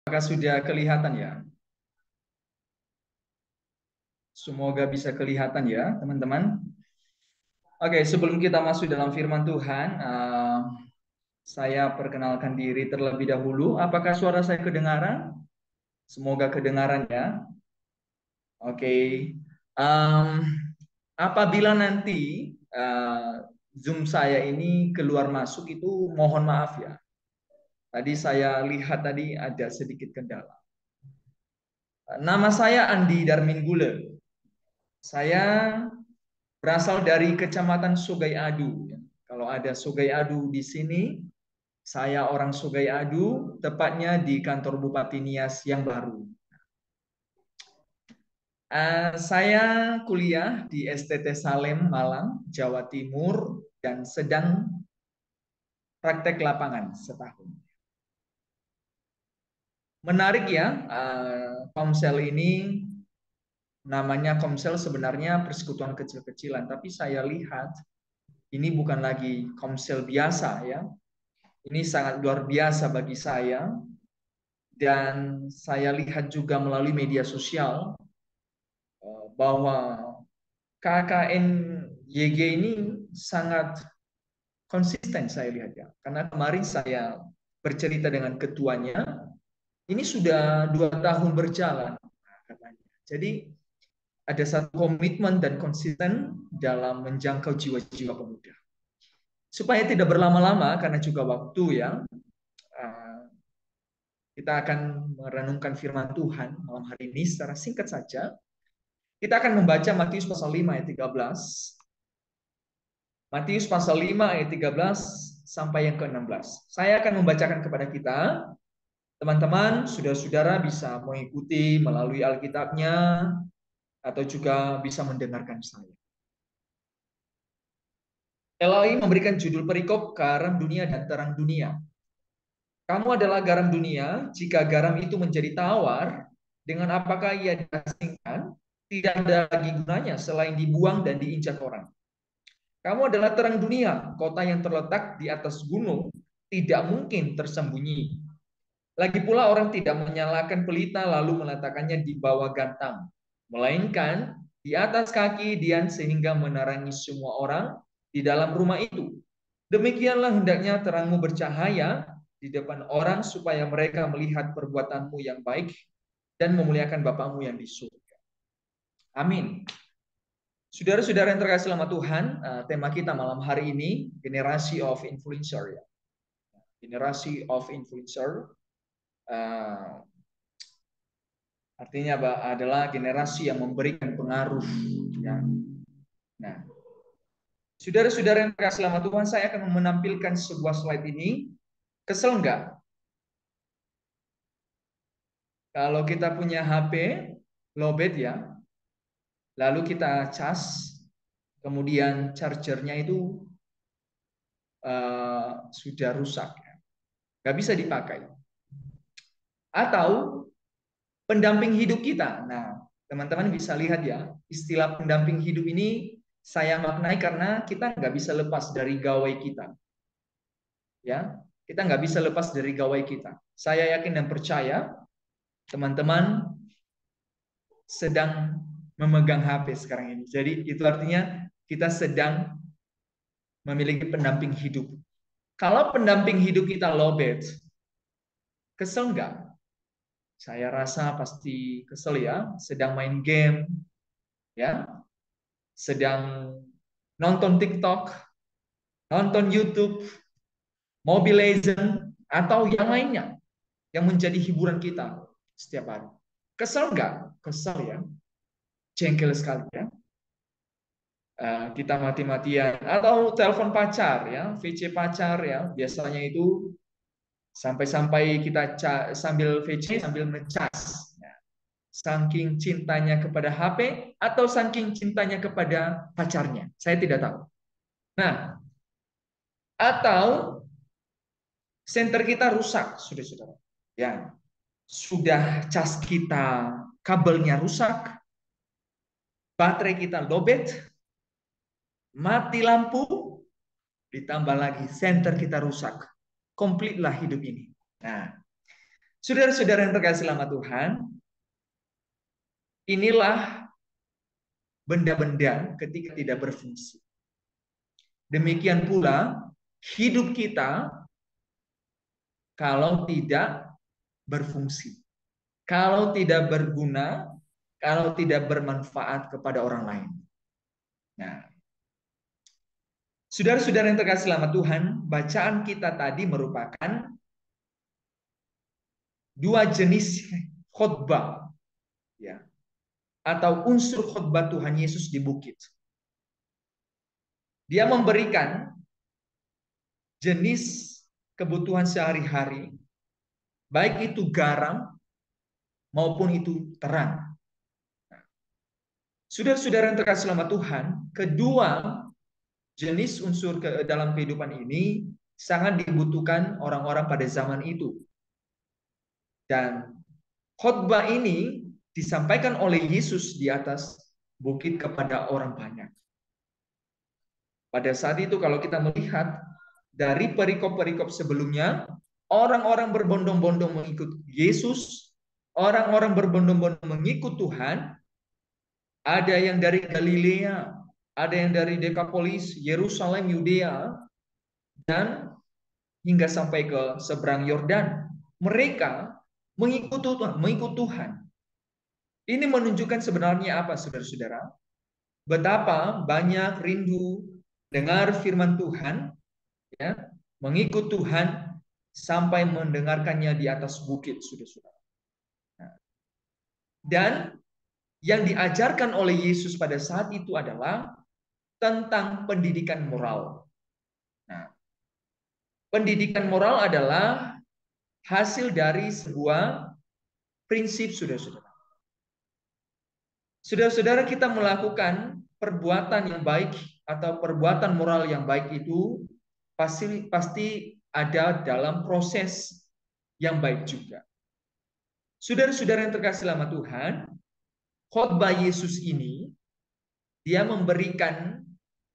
Apakah sudah kelihatan ya? Semoga bisa kelihatan ya, teman-teman. Oke, sebelum kita masuk dalam firman Tuhan, saya perkenalkan diri terlebih dahulu. Apakah suara saya kedengaran? Semoga kedengaran ya. Oke. Em, Apabila nanti Zoom saya ini keluar masuk itu mohon maaf ya. Tadi saya lihat tadi ada sedikit kendala. Nama saya Andi Darmin Gule. Saya berasal dari Kecamatan Sugai Adu. Kalau ada Sugai Adu di sini, saya orang Sugai Adu, tepatnya di kantor Bupati Nias yang baru. Saya kuliah di STT Salem, Malang, Jawa Timur, dan sedang praktek lapangan setahun. Menarik ya, Komsel ini namanya Komsel sebenarnya persekutuan kecil-kecilan, tapi saya lihat ini bukan lagi Komsel biasa ya. Ini sangat luar biasa bagi saya dan saya lihat juga melalui media sosial bahwa KKN YG ini sangat konsisten saya lihat ya. Karena kemarin saya bercerita dengan ketuanya, ini sudah 2 tahun berjalan katanya. Jadi ada satu komitmen dan konsisten dalam menjangkau jiwa-jiwa pemuda. Supaya tidak berlama-lama karena juga waktu ya, kita akan merenungkan firman Tuhan malam hari ini secara singkat saja. Kita akan membaca Matius pasal 5 ayat 13. Matius pasal 5 ayat 13 sampai yang ke-16. Saya akan membacakan kepada kita. Teman-teman, saudara-saudara bisa mengikuti melalui Alkitabnya atau juga bisa mendengarkan saya. Eloi memberikan judul perikop garam dunia dan terang dunia. Kamu adalah garam dunia, jika garam itu menjadi tawar, dengan apakah ia diasingkan? Tidak ada lagi gunanya selain dibuang dan diinjak orang. Kamu adalah terang dunia, kota yang terletak di atas gunung, tidak mungkin tersembunyi. Lagi pula orang tidak menyalakan pelita lalu meletakkannya di bawah gantang, melainkan di atas kaki Dian sehingga menerangi semua orang di dalam rumah itu. Demikianlah hendaknya terangmu bercahaya di depan orang supaya mereka melihat perbuatanmu yang baik dan memuliakan Bapamu yang di surga. Amin. Saudara-saudara yang terkasih dalam Tuhan, tema kita malam hari ini generasi of influencer ya. Generasi of influencer artinya adalah generasi yang memberikan pengaruh ya. Nah, saudara-saudara yang terkasih dalam Tuhan, saya akan menampilkan sebuah slide ini. Kesel nggak? Kalau kita punya HP lowbat ya, lalu kita cas, kemudian chargernya itu sudah rusak, nggak bisa dipakai. Atau pendamping hidup kita. Nah, teman-teman bisa lihat ya, istilah pendamping hidup ini saya maknai karena kita nggak bisa lepas dari gawai kita. Ya, kita nggak bisa lepas dari gawai kita. Saya yakin dan percaya teman-teman sedang memegang HP sekarang ini. Jadi itu artinya kita sedang memiliki pendamping hidup. Kalau pendamping hidup kita lowbat, kesel nggak? Saya rasa pasti kesel ya. Sedang main game, ya, sedang nonton TikTok, nonton YouTube, Mobile Legends, atau yang lainnya yang menjadi hiburan kita setiap hari. Kesel nggak? Kesel ya. Jengkel sekali ya. Kita mati-matian atau telepon pacar ya, VC pacar ya, biasanya itu sampai-sampai kita sambil VC sambil ngecas ya. Saking cintanya kepada HP atau saking cintanya kepada pacarnya, saya tidak tahu. Nah, atau senter kita rusak, saudara-saudara. Ya, sudah cas kita kabelnya rusak, baterai kita lowbat, mati lampu, ditambah lagi senter kita rusak. Komplitlah hidup ini. Nah, Saudara-saudara yang terkasih dalam Tuhan, inilah benda-benda ketika tidak berfungsi. Demikian pula hidup kita kalau tidak berfungsi, kalau tidak berguna, kalau tidak bermanfaat kepada orang lain. Nah, saudara-saudara yang terkasih dalam Tuhan, bacaan kita tadi merupakan dua jenis khotbah, ya, atau unsur khotbah Tuhan Yesus di bukit. Dia memberikan jenis kebutuhan sehari-hari, baik itu garam maupun itu terang. Saudara-saudara yang terkasih dalam Tuhan, kedua jenis unsur dalam kehidupan ini sangat dibutuhkan orang-orang pada zaman itu. Dan khotbah ini disampaikan oleh Yesus di atas bukit kepada orang banyak. Pada saat itu kalau kita melihat dari perikop-perikop sebelumnya, orang-orang berbondong-bondong mengikut Yesus, orang-orang berbondong-bondong mengikut Tuhan, ada yang dari Galilea, ada yang dari Dekapolis, Yerusalem, Yudea, dan hingga sampai ke seberang Yordan. Mereka mengikut Tuhan. Ini menunjukkan sebenarnya apa, saudara-saudara? Betapa banyak rindu dengar firman Tuhan, ya, mengikut Tuhan sampai mendengarkannya di atas bukit, saudara-saudara. Dan yang diajarkan oleh Yesus pada saat itu adalah tentang pendidikan moral. Nah, pendidikan moral adalah hasil dari sebuah prinsip, saudara-saudara. Saudara-saudara, kita melakukan perbuatan yang baik atau perbuatan moral yang baik itu pasti ada dalam proses yang baik juga. Saudara-saudara yang terkasih dalam Tuhan, khotbah Yesus ini dia memberikan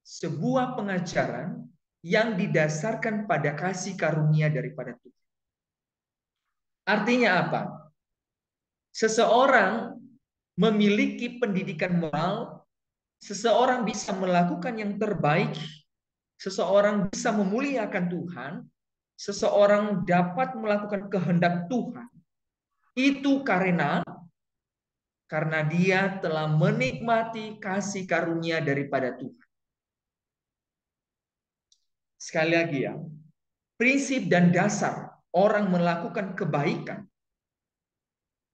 sebuah pengajaran yang didasarkan pada kasih karunia daripada Tuhan. Artinya apa? Seseorang memiliki pendidikan moral, seseorang bisa melakukan yang terbaik, seseorang bisa memuliakan Tuhan, seseorang dapat melakukan kehendak Tuhan. Itu karena dia telah menikmati kasih karunia daripada Tuhan. Sekali lagi ya, prinsip dan dasar orang melakukan kebaikan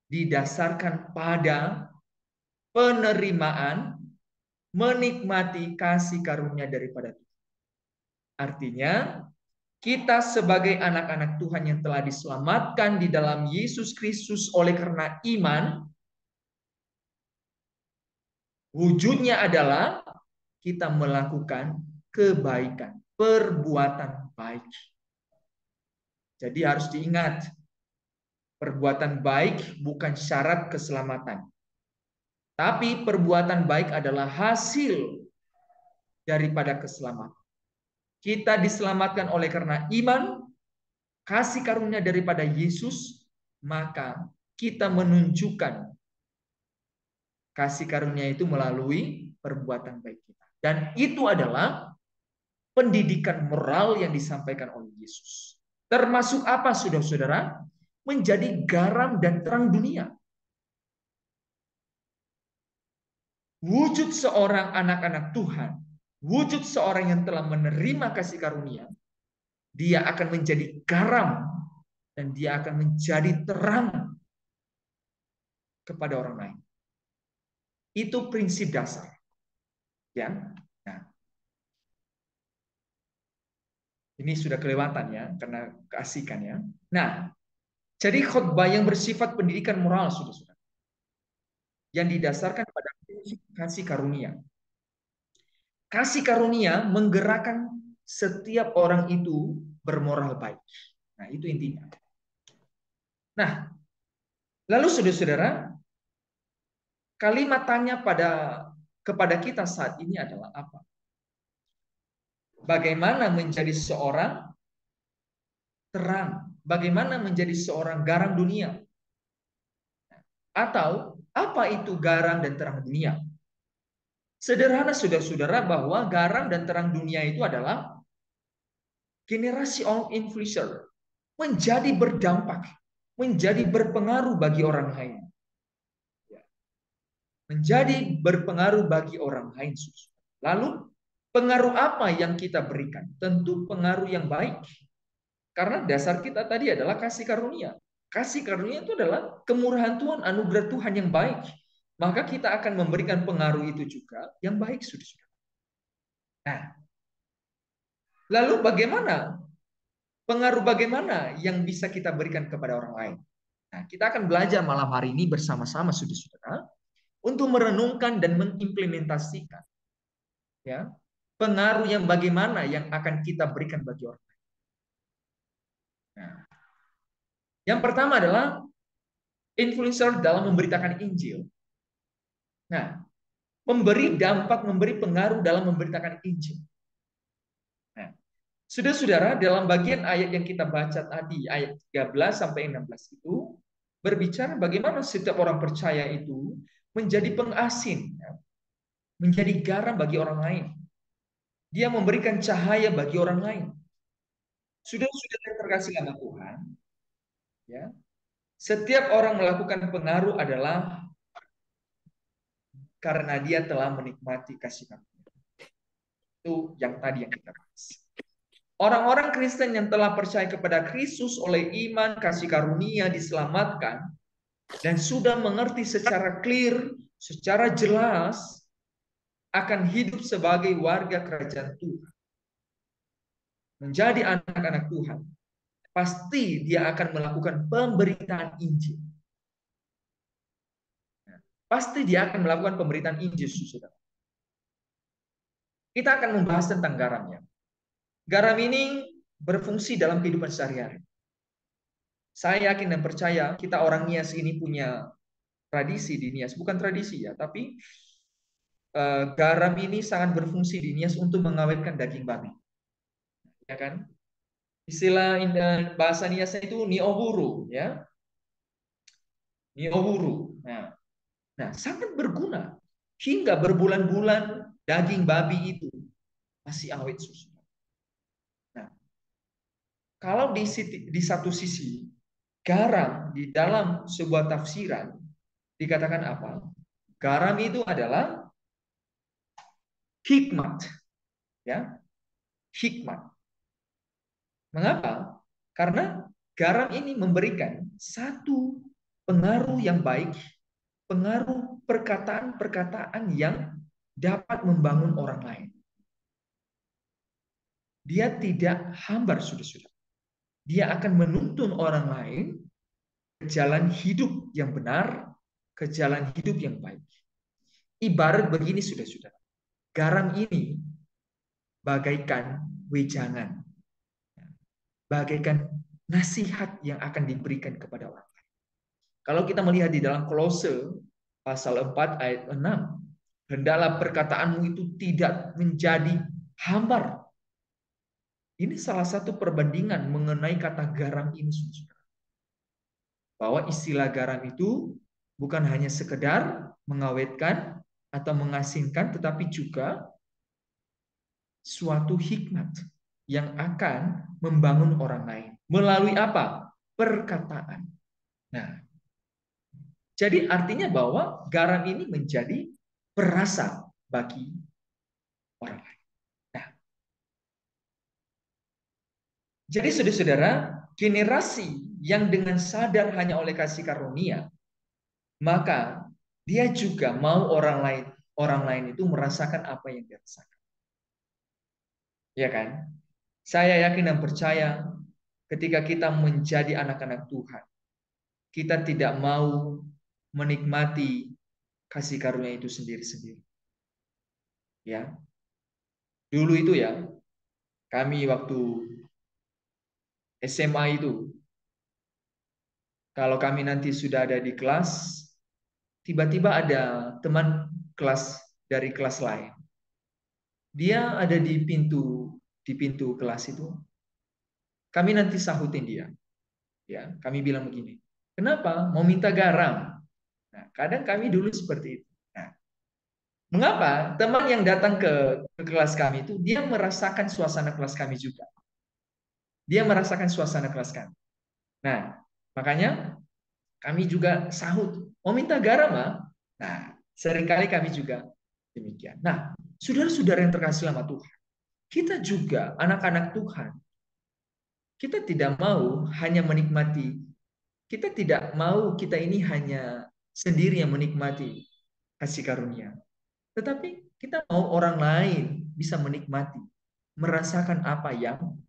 didasarkan pada penerimaan, menikmati kasih karunia daripada Tuhan. Artinya, kita sebagai anak-anak Tuhan yang telah diselamatkan di dalam Yesus Kristus oleh karena iman, wujudnya adalah kita melakukan kebaikan, perbuatan baik. Jadi harus diingat, perbuatan baik bukan syarat keselamatan. Tapi perbuatan baik adalah hasil daripada keselamatan. Kita diselamatkan oleh karena iman, kasih karunia daripada Yesus, maka kita menunjukkan kasih karunia itu melalui perbuatan baik kita. Dan itu adalah pendidikan moral yang disampaikan oleh Yesus. Termasuk apa, saudara-saudara? Menjadi garam dan terang dunia. Wujud seorang anak-anak Tuhan, wujud seorang yang telah menerima kasih karunia, dia akan menjadi garam dan dia akan menjadi terang kepada orang lain. Itu prinsip dasar. Ya. Nah, ini sudah kelewatan ya karena keasikan ya. Nah, jadi khotbah yang bersifat pendidikan moral, saudara-saudara, yang didasarkan pada prinsip kasih karunia. Kasih karunia menggerakkan setiap orang itu bermoral baik. Nah, itu intinya. Nah, lalu saudara-saudara, kalimat tanya kepada kita saat ini adalah apa? Bagaimana menjadi seorang terang bagaimana menjadi seorang garam dunia. Atau apa itu garam dan terang dunia? Sederhana saudara-saudara bahwa garam dan terang dunia itu adalah generasi of influencer, menjadi berdampak, menjadi berpengaruh bagi orang lain. Menjadi berpengaruh bagi orang lain. Lalu pengaruh apa yang kita berikan? Tentu pengaruh yang baik. Karena dasar kita tadi adalah kasih karunia. Kasih karunia itu adalah kemurahan Tuhan, anugerah Tuhan yang baik. Maka kita akan memberikan pengaruh itu juga yang baik, saudara. Nah, lalu bagaimana yang bisa kita berikan kepada orang lain? Nah, kita akan belajar malam hari ini bersama-sama, saudara-saudara, untuk merenungkan dan mengimplementasikan ya pengaruh yang bagaimana yang akan kita berikan bagi orang lain. Nah, yang pertama adalah influencer dalam memberitakan Injil. Nah, memberi dampak, memberi pengaruh dalam memberitakan Injil. Nah, saudara-saudara, dalam bagian ayat yang kita baca tadi, ayat 13 sampai 16 itu berbicara bagaimana setiap orang percaya itu menjadi pengasin, ya, menjadi garam bagi orang lain. Dia memberikan cahaya bagi orang lain. Saudara-saudara yang terkasih sama Tuhan, ya, setiap orang melakukan pengaruh adalah karena dia telah menikmati kasih karunia. Itu yang tadi yang kita bahas. Orang-orang Kristen yang telah percaya kepada Kristus oleh iman, kasih karunia, diselamatkan, dan sudah mengerti secara clear, secara jelas, akan hidup sebagai warga kerajaan Tuhan. Menjadi anak-anak Tuhan. Pasti dia akan melakukan pemberitaan Injil. Pasti dia akan melakukan pemberitaan Injil, saudara. Kita akan membahas tentang garamnya. Garam ini berfungsi dalam kehidupan sehari-hari. Saya yakin dan percaya kita orang Nias ini punya tradisi di Nias. Bukan tradisi ya, tapi garam ini sangat berfungsi di Nias untuk mengawetkan daging babi. Ya kan? Istilah bahasa Niasnya itu nioburu, ya. Nioburu. Nah, sangat berguna. Hingga berbulan-bulan daging babi itu masih awet, susu. Nah, kalau di satu sisi garam di dalam sebuah tafsiran dikatakan apa? Garam itu adalah hikmat, ya, hikmat. Mengapa? Karena garam ini memberikan satu pengaruh yang baik, pengaruh perkataan-perkataan yang dapat membangun orang lain. Dia tidak hambar, saudara-saudara. Dia akan menuntun orang lain ke jalan hidup yang benar, ke jalan hidup yang baik. Ibarat begini, saudara-saudara. Garam ini bagaikan wejangan, bagaikan nasihat yang akan diberikan kepada orang lain. Kalau kita melihat di dalam Kolose pasal 4 ayat 6, hendaklah perkataanmu itu tidak menjadi hambar. Ini salah satu perbandingan mengenai kata garam ini, saudara. Bahwa istilah garam itu bukan hanya sekedar mengawetkan atau mengasinkan, tetapi juga suatu hikmat yang akan membangun orang lain. Melalui apa? Perkataan. Nah, jadi artinya bahwa garam ini menjadi perasa bagi orang lain. Nah, jadi saudara-saudara, generasi yang dengan sadar hanya oleh kasih karunia, maka dia juga mau orang lain itu merasakan apa yang dia rasakan. Ya kan? Saya yakin dan percaya ketika kita menjadi anak-anak Tuhan, kita tidak mau menikmati kasih karunia itu sendiri-sendiri. Ya. Dulu itu ya, kami waktu SMA itu, kalau kami nanti sudah ada di kelas, tiba-tiba ada teman kelas dari kelas lain. Dia ada di pintu kelas itu. Kami nanti sahutin dia. Ya, kami bilang begini. Kenapa? Mau minta garam. Nah, kadang kami dulu seperti itu. Nah, mengapa? Teman yang datang ke kelas kami itu dia merasakan suasana kelas kami juga. Dia merasakan suasana kelas kami. Nah, makanya kami juga sahut, mau minta garam, ah? Nah, seringkali kami juga demikian. Nah, saudara-saudara yang terkasih sama Tuhan, kita juga anak-anak Tuhan, kita tidak mau hanya menikmati, kita tidak mau kita ini hanya sendiri yang menikmati kasih karunia. Tetapi kita mau orang lain bisa menikmati, merasakan apa yang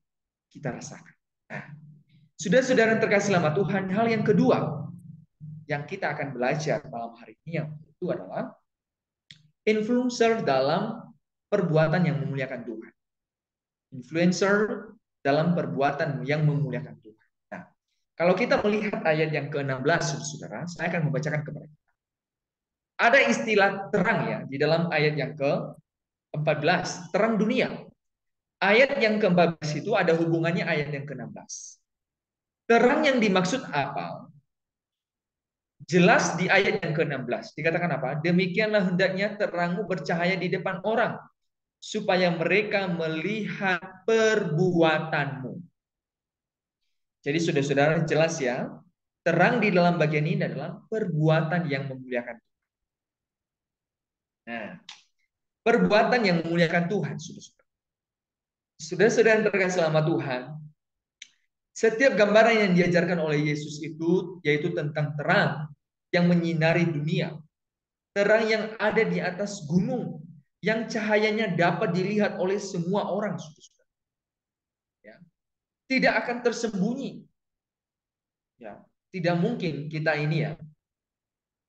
kita rasakan. Nah, saudara-saudara yang terkasih sama Tuhan, hal yang kedua yang kita akan belajar malam hari ini yang itu adalah influencer dalam perbuatan yang memuliakan Tuhan. Influencer dalam perbuatan yang memuliakan Tuhan. Nah, kalau kita melihat ayat yang ke-16, saudara, saya akan membacakan kepada kita. Ada istilah terang ya di dalam ayat yang ke-14, terang dunia. Ayat yang ke-14 itu ada hubungannya ayat yang ke-16. Terang yang dimaksud apa? Jelas di ayat yang ke-16. Dikatakan apa? Demikianlah hendaknya terangmu bercahaya di depan orang, supaya mereka melihat perbuatanmu. Jadi saudara-saudara jelas ya, terang di dalam bagian ini adalah perbuatan yang memuliakan Tuhan. Nah, perbuatan yang memuliakan Tuhan, saudara-saudara. Saudara-saudara yang terkasih selama Tuhan, setiap gambaran yang diajarkan oleh Yesus itu yaitu tentang terang yang menyinari dunia. Terang yang ada di atas gunung, yang cahayanya dapat dilihat oleh semua orang, saudara-saudara. Ya. Tidak akan tersembunyi. Ya. Tidak mungkin kita ini ya,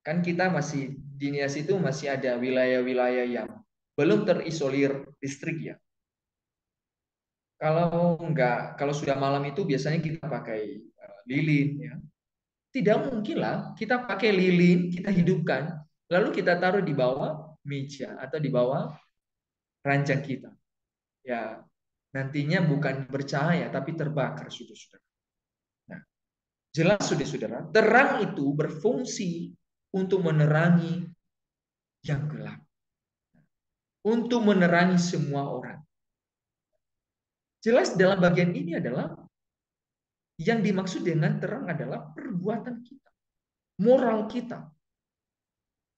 kan kita masih di Nias itu masih ada wilayah-wilayah yang belum terisolir listrik ya. Kalau sudah malam itu biasanya kita pakai lilin ya. Tidak mungkin lah kita pakai lilin, kita hidupkan, lalu kita taruh di bawah meja atau di bawah ranjang kita. Ya, nantinya bukan bercahaya tapi terbakar, saudara-saudara. Nah, jelas saudara-saudara, terang itu berfungsi untuk menerangi yang gelap, untuk menerangi semua orang. Jelas dalam bagian ini adalah yang dimaksud dengan terang adalah perbuatan kita, moral kita.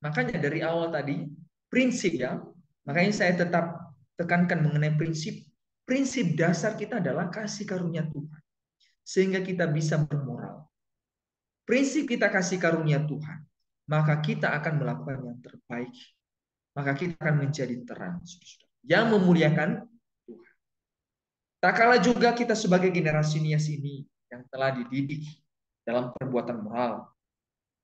Makanya dari awal tadi prinsip ya, makanya saya tetap tekankan mengenai prinsip. Prinsip dasar kita adalah kasih karunia Tuhan, sehingga kita bisa bermoral. Prinsip kita kasih karunia Tuhan, maka kita akan melakukan yang terbaik. Maka kita akan menjadi terang, yang memuliakan Tuhan. Tak kalah juga kita sebagai generasi Nias ini yang telah dididik dalam perbuatan moral,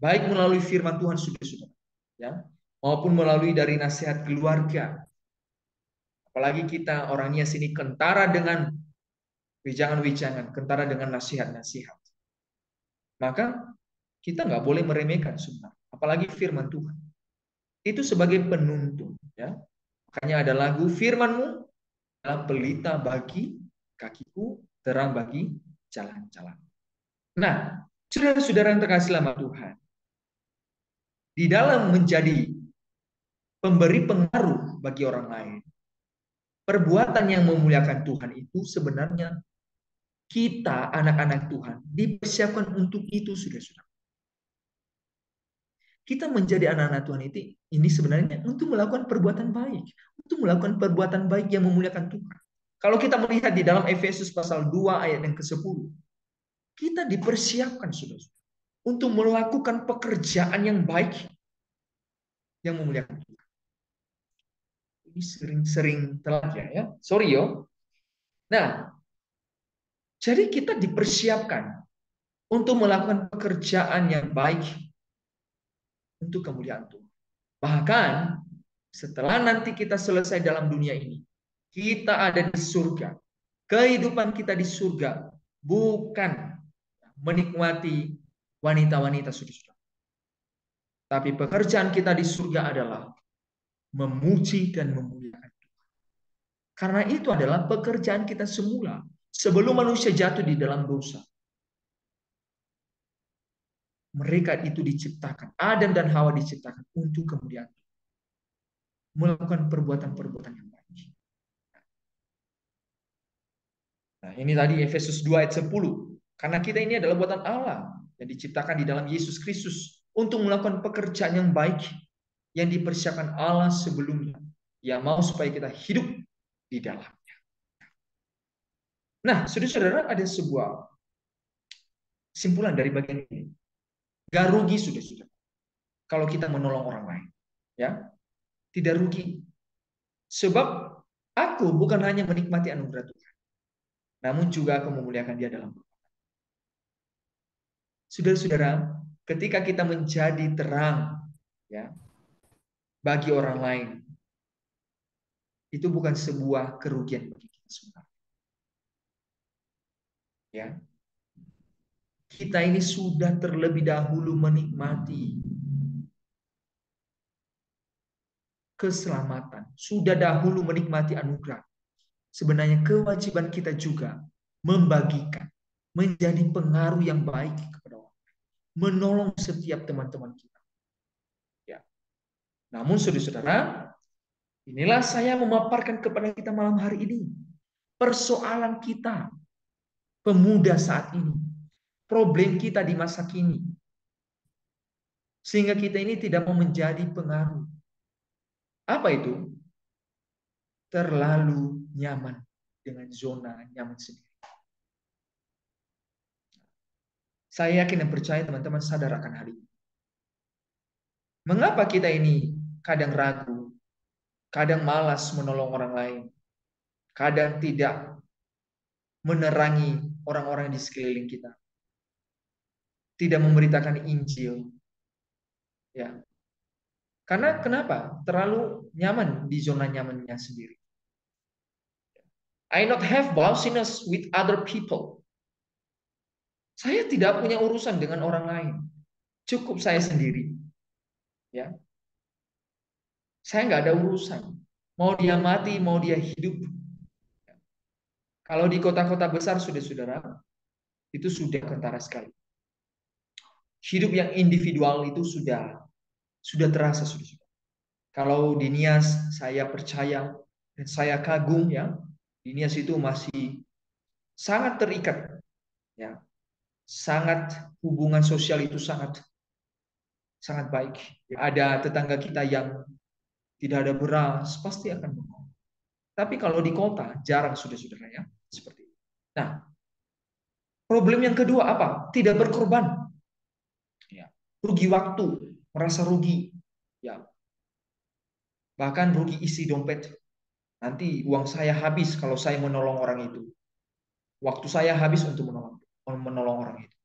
baik melalui firman Tuhan saudara-saudara, ya, maupun melalui dari nasihat keluarga. Apalagi kita orang Nias ini kentara dengan wejangan-wejangan, kentara dengan nasihat-nasihat. Maka kita nggak boleh meremehkan sunnah, apalagi firman Tuhan. Itu sebagai penuntun, ya. Makanya ada lagu firman-Mu adalah pelita bagi kakiku, terang bagi jalan-jalan. Nah, saudara-saudara yang terkasih dalam Tuhan, di dalam menjadi pemberi pengaruh bagi orang lain, perbuatan yang memuliakan Tuhan itu sebenarnya kita anak-anak Tuhan dipersiapkan untuk itu, saudara-saudara. Kita menjadi anak-anak Tuhan ini sebenarnya untuk melakukan perbuatan baik, untuk melakukan perbuatan baik yang memuliakan Tuhan. Kalau kita melihat di dalam Efesus pasal 2 ayat yang ke-10, kita dipersiapkan saudara-saudara untuk melakukan pekerjaan yang baik yang memuliakan Tuhan. Ini sering-sering telat ya. Sorry yo. Nah, jadi kita dipersiapkan untuk melakukan pekerjaan yang baik untuk kemuliaan Tuhan. Bahkan setelah nanti kita selesai dalam dunia ini, kita ada di surga. Kehidupan kita di surga bukan menikmati wanita-wanita saudara. Tapi pekerjaan kita di surga adalah memuji dan memuliakan Tuhan. Karena itu adalah pekerjaan kita semula sebelum manusia jatuh di dalam dosa. Mereka itu diciptakan, Adam dan Hawa diciptakan untuk kemudian melakukan perbuatan-perbuatan yang baik. Nah, ini tadi Efesus 2 ayat 10. Karena kita ini adalah buatan Allah yang diciptakan di dalam Yesus Kristus untuk melakukan pekerjaan yang baik yang dipersiapkan Allah sebelumnya. Yang mau supaya kita hidup di dalamnya. Nah, saudara-saudara, ada sebuah kesimpulan dari bagian ini. Gak rugi, saudara-saudara, kalau kita menolong orang lain. Ya, tidak rugi. Sebab aku bukan hanya menikmati anugerah Tuhan, namun juga aku memuliakan Dia dalam. Saudara-saudara, ketika kita menjadi terang, ya, bagi orang lain, itu bukan sebuah kerugian bagi kita semua. Ya, kita ini sudah terlebih dahulu menikmati keselamatan, sudah dahulu menikmati anugerah. Sebenarnya kewajiban kita juga membagikan, menjadi pengaruh yang baik kepada orang, menolong setiap teman-teman kita. Ya. Namun saudara-saudara, inilah saya memaparkan kepada kita malam hari ini persoalan kita, pemuda saat ini, problem kita di masa kini, sehingga kita ini tidak mau menjadi pengaruh. Apa itu? Terlalu nyaman dengan zona nyaman sendiri. Saya yakin dan percaya teman-teman sadar akan hal ini. Mengapa kita ini kadang ragu, kadang malas menolong orang lain, kadang tidak menerangi orang-orang di sekeliling kita, tidak memberitakan Injil, ya. Karena kenapa? Terlalu nyaman di zona nyamannya sendiri. I not have business with other people. Saya tidak punya urusan dengan orang lain. Cukup saya sendiri. Ya. Saya nggak ada urusan. Mau dia mati, mau dia hidup. Kalau di kota-kota besar, saudara-saudara, itu sudah kentara sekali. Hidup yang individual itu sudah terasa, saudara-saudara. Kalau di Nias, saya percaya dan saya kagum, ya. Di Nias itu masih sangat terikat, ya. Sangat hubungan sosial itu sangat baik. Ada tetangga kita yang tidak ada beras, pasti akan menolong. Tapi kalau di kota, jarang, saudara-saudara, ya, seperti itu. Nah, problem yang kedua apa? Tidak berkorban. Ya. Rugi waktu, merasa rugi. Ya. Bahkan rugi isi dompet. Nanti uang saya habis kalau saya menolong orang itu. Waktu saya habis untuk menolong orang itu.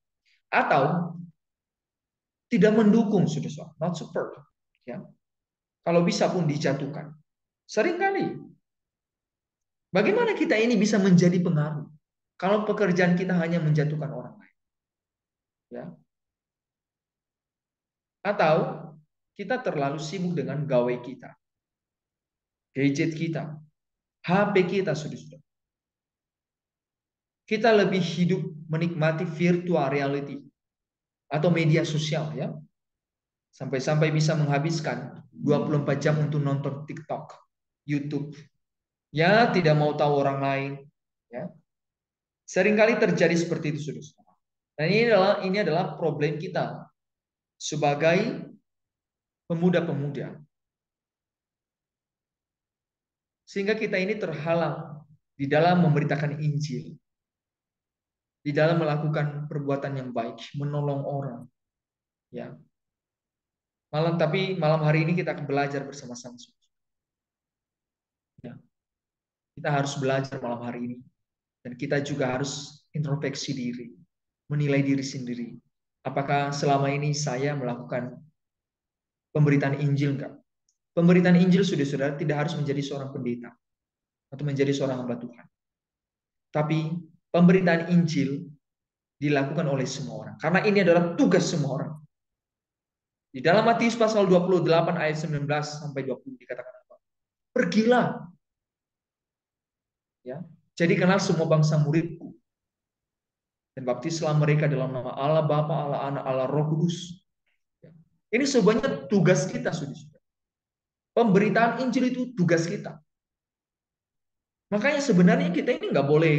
Atau tidak mendukung, saudara-saudara, not support. Ya. Kalau bisa pun dijatuhkan. Seringkali. Bagaimana kita ini bisa menjadi pengaruh kalau pekerjaan kita hanya menjatuhkan orang lain? Ya. Atau kita terlalu sibuk dengan gawe kita, gadget kita, HP kita, saudara. Kita lebih hidup menikmati virtual reality atau media sosial, ya. Sampai-sampai bisa menghabiskan 24 jam untuk nonton TikTok, YouTube. Ya, tidak mau tahu orang lain, ya. Seringkali terjadi seperti itu, saudara. Dan ini adalah problem kita sebagai pemuda-pemuda. Sehingga kita ini terhalang di dalam memberitakan Injil, di dalam melakukan perbuatan yang baik, menolong orang. Ya. Tapi malam hari ini kita akan belajar bersama-sama. Ya. Kita harus belajar malam hari ini. Dan kita juga harus introspeksi diri, menilai diri sendiri. Apakah selama ini saya melakukan pemberitaan Injil enggak? Pemberitaan Injil, saudara-saudara, tidak harus menjadi seorang pendeta atau menjadi seorang hamba Tuhan. Tapi pemberitaan Injil dilakukan oleh semua orang. Karena ini adalah tugas semua orang. Di dalam Matius pasal 28 ayat 19 sampai 20 dikatakan apa? Pergilah. Ya. Jadi kenal semua bangsa muridku. Dan baptislah mereka dalam nama Allah Bapa, Allah Anak, Allah Roh Kudus. Ini sebenarnya tugas kita, saudara. Pemberitaan Injil itu tugas kita. Makanya sebenarnya kita ini nggak boleh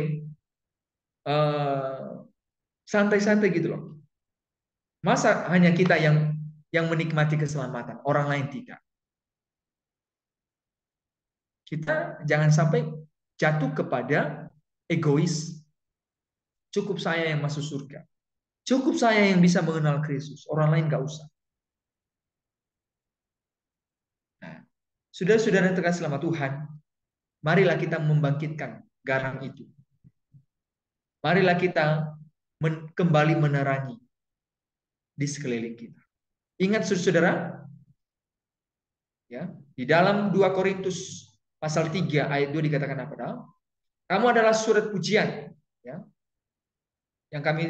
santai-santai gitu loh. Masa hanya kita yang menikmati keselamatan, orang lain tidak. Kita jangan sampai jatuh kepada egois. Cukup saya yang masuk surga. Cukup saya yang bisa mengenal Kristus. Orang lain nggak usah. Nah, saudara-saudara yang terkasih selama Tuhan, marilah kita membangkitkan garam itu. Marilah kita kembali menerangi di sekeliling kita. Ingat saudara, ya, di dalam 2 Korintus pasal 3 ayat 2 dikatakan apa? Kamu adalah surat pujian, ya. Yang kami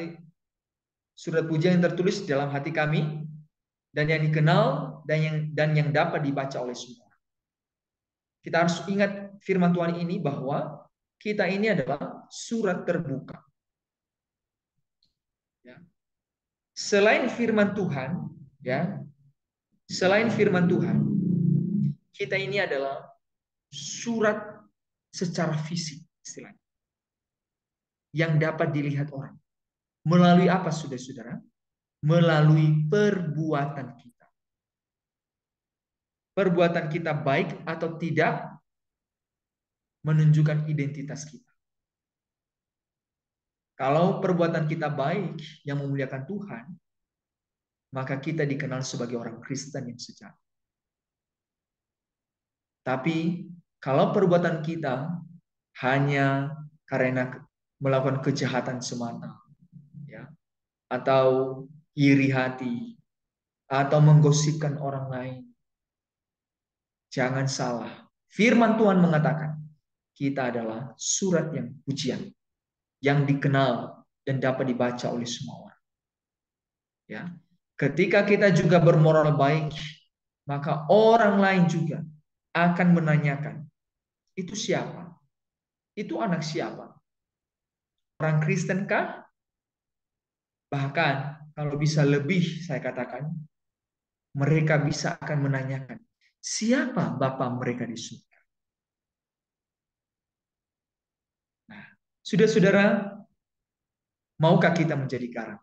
surat pujian yang tertulis dalam hati kami dan yang dikenal dan yang dapat dibaca oleh semua. Kita harus ingat firman Tuhan ini bahwa kita ini adalah surat terbuka. Ya. Selain firman Tuhan, ya, selain firman Tuhan, kita ini adalah surat secara fisik, istilahnya, yang dapat dilihat orang. Melalui apa, saudara-saudara? Melalui perbuatan kita. Perbuatan kita baik atau tidak menunjukkan identitas kita. Kalau perbuatan kita baik yang memuliakan Tuhan, maka kita dikenal sebagai orang Kristen yang sejati. Tapi kalau perbuatan kita hanya karena melakukan kejahatan semata, ya, atau iri hati, atau menggosipkan orang lain, jangan salah. Firman Tuhan mengatakan kita adalah surat yang pujian, yang dikenal dan dapat dibaca oleh semua orang. Ya, ketika kita juga bermoral baik, maka orang lain juga akan menanyakan, itu siapa? Itu anak siapa? Orang Kristen kah? Bahkan kalau bisa lebih saya katakan, mereka bisa akan menanyakan, siapa Bapa mereka di surga? Nah, saudara-saudara, maukah kita menjadi garam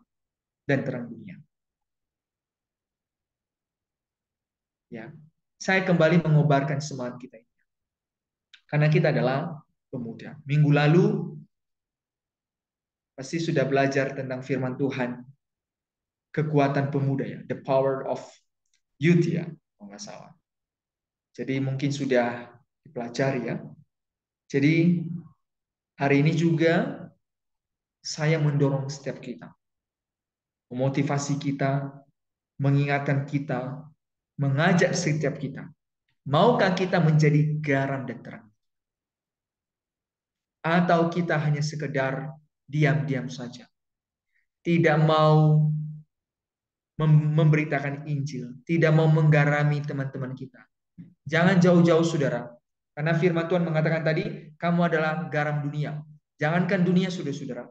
dan terang dunia? Ya, saya kembali mengobarkan semangat kita ini. Karena kita adalah pemuda. Minggu lalu pasti sudah belajar tentang firman Tuhan, kekuatan pemuda, ya, the power of youth, ya, kalau nggak salah. Jadi mungkin sudah dipelajari, ya. Jadi hari ini juga saya mendorong setiap kita, memotivasi kita, mengingatkan kita, mengajak setiap kita. Maukah kita menjadi garam dan terang? Atau kita hanya sekedar diam-diam saja, tidak mau memberitakan Injil, tidak mau menggarami teman-teman kita? Jangan jauh-jauh, saudara. Karena firman Tuhan mengatakan tadi, kamu adalah garam dunia. Jangankan dunia, saudara-saudara.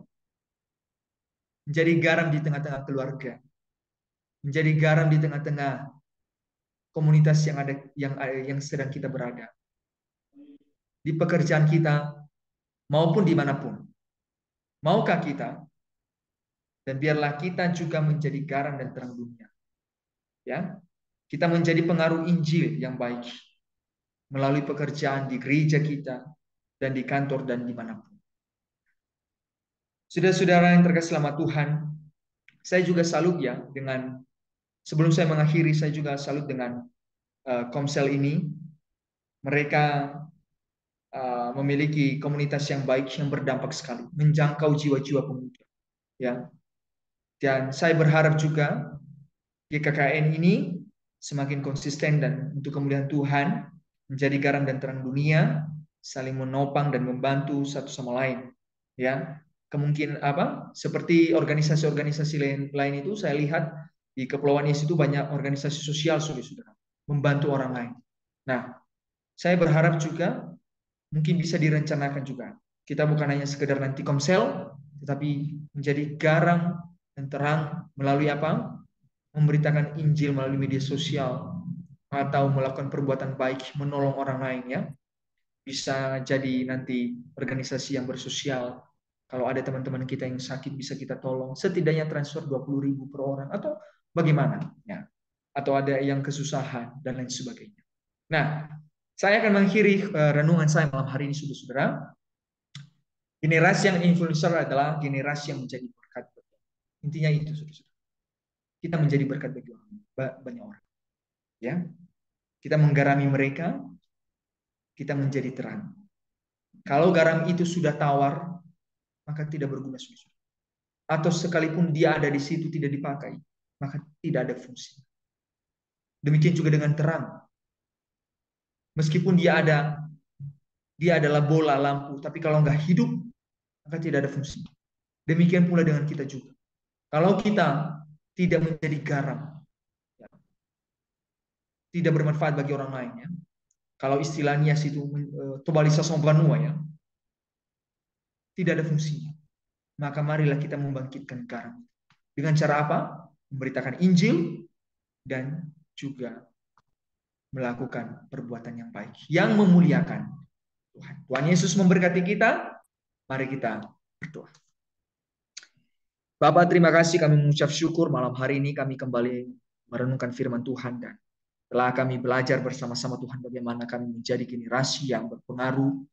Menjadi garam di tengah-tengah keluarga. Menjadi garam di tengah-tengah komunitas yang ada, yang sedang kita berada. Di pekerjaan kita, maupun dimanapun. Maukah kita? Dan biarlah kita juga menjadi garam dan terang dunia. Ya, kita menjadi pengaruh Injil yang baik melalui pekerjaan di gereja kita dan di kantor dan dimanapun. Saudara-saudara yang terkasih selama Tuhan, saya juga salut, ya, dengan, sebelum saya mengakhiri, saya juga salut dengan Komsel ini. Mereka memiliki komunitas yang baik, yang berdampak sekali, menjangkau jiwa-jiwa pemuda. Ya, dan saya berharap juga GKKN ini semakin konsisten dan untuk kemuliaan Tuhan, menjadi garam dan terang dunia, saling menopang dan membantu satu sama lain. Ya, kemungkinan seperti organisasi-organisasi lain itu saya lihat di Kepulauan Yesus itu banyak organisasi sosial, saudara, membantu orang lain. Nah, saya berharap juga mungkin bisa direncanakan juga Kita bukan hanya sekedar nanti komsel, tetapi menjadi garam dan terang melalui apa? Memberitakan Injil melalui media sosial atau melakukan perbuatan baik, menolong orang lain ya. Bisa jadi nanti organisasi yang bersosial. Kalau ada teman-teman kita yang sakit bisa kita tolong. Setidaknya transfer 20.000 per orang atau bagaimana ya. Atau ada yang kesusahan dan lain sebagainya. Nah, saya akan mengakhiri renungan saya malam hari ini saudara-saudara. Generasi yang influencer adalah generasi yang menjadi berkat. Intinya itu saudara-saudara. Kita menjadi berkat bagi orang banyak orang. Ya, kita menggarami mereka, kita menjadi terang. Kalau garam itu sudah tawar, maka tidak berguna saudara. Atau sekalipun dia ada di situ tidak dipakai, maka tidak ada fungsi. Demikian juga dengan terang. Meskipun dia adalah bola lampu, tapi kalau nggak hidup, maka tidak ada fungsi. Demikian pula dengan kita juga. Kalau kita tidak menjadi garam, ya, tidak bermanfaat bagi orang lain, ya. Kalau istilahnya situ tobalisa sombanua ya, tidak ada fungsinya. Maka marilah kita membangkitkan garam. Dengan cara apa? Memberitakan Injil dan juga melakukan perbuatan yang baik, yang memuliakan Tuhan. Tuhan Yesus memberkati kita. Mari kita berdoa. Bapak, terima kasih, kami mengucap syukur malam hari ini kami kembali merenungkan firman Tuhan, dan telah kami belajar bersama-sama Tuhan bagaimana kami menjadi generasi yang berpengaruh